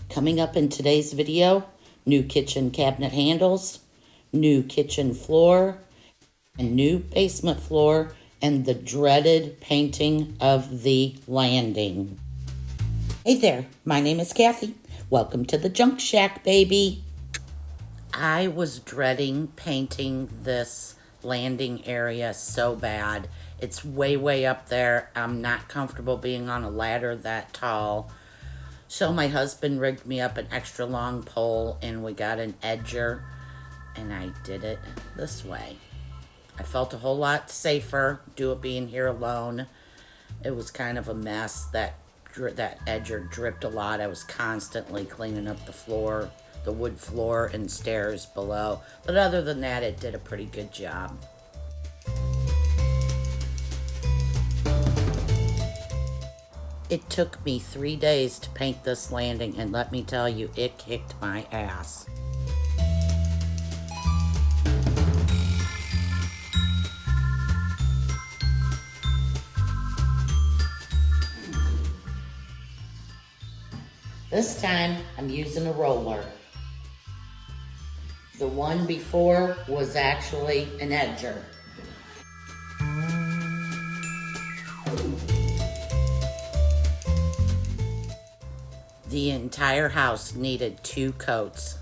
Coming up in today's video, new kitchen cabinet handles, new kitchen floor, and new basement floor, and the dreaded painting of the landing. Hey there, my name is Kathy. Welcome to the Junk Shack, baby. I was dreading painting this landing area so bad. It's way, way up there. I'm not comfortable being on a ladder that tall. So my husband rigged me up an extra long pole and we got an edger and I did it this way. I felt a whole lot safer being here alone. It was kind of a mess. That edger dripped a lot. I was constantly cleaning up the floor, the wood floor and stairs below. But other than that, it did a pretty good job. It took me 3 days to paint this landing, and let me tell you, it kicked my ass. This time, I'm using a roller. The one before was actually an edger. The entire house needed 2 coats.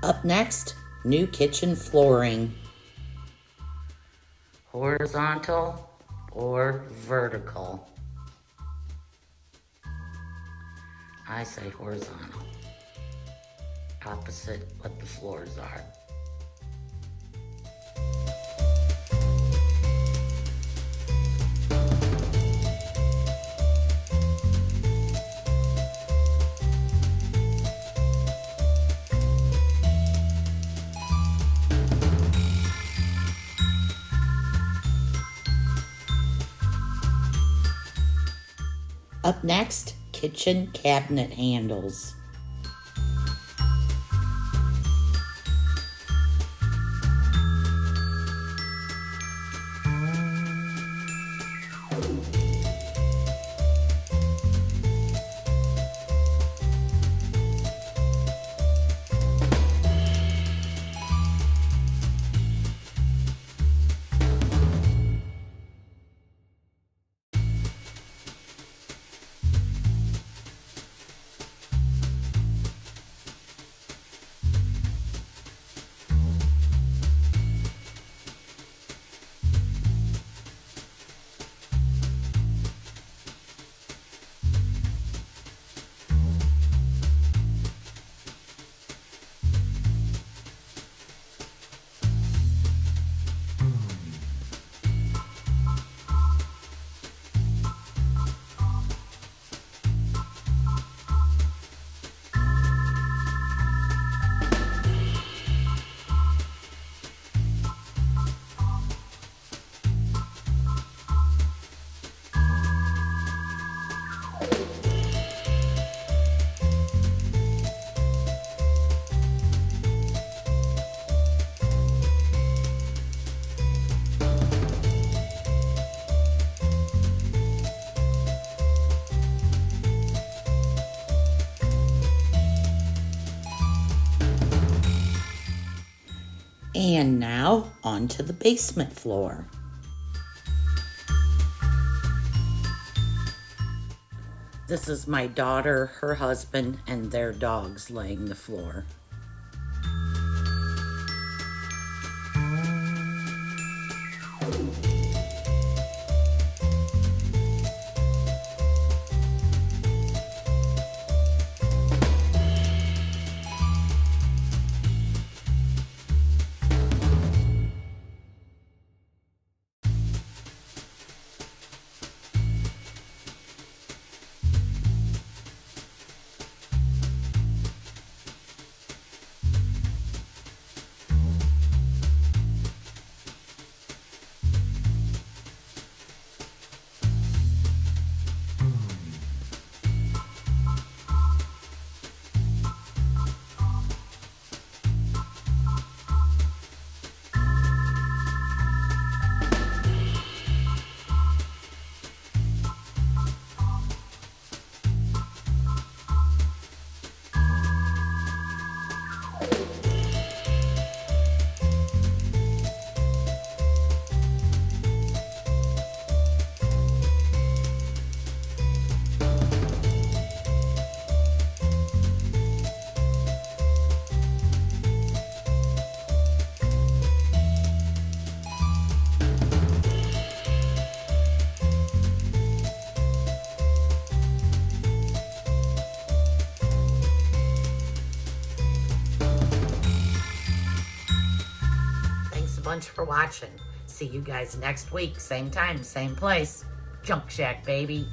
Up next, new kitchen flooring. Horizontal or vertical? I say horizontal. Opposite what the floors are. Up next, kitchen cabinet handles. And now, onto the basement floor. This is my daughter, her husband, and their dogs laying the floor. bunch for watching. See you guys next week, same time, same place. Junk Shack, baby.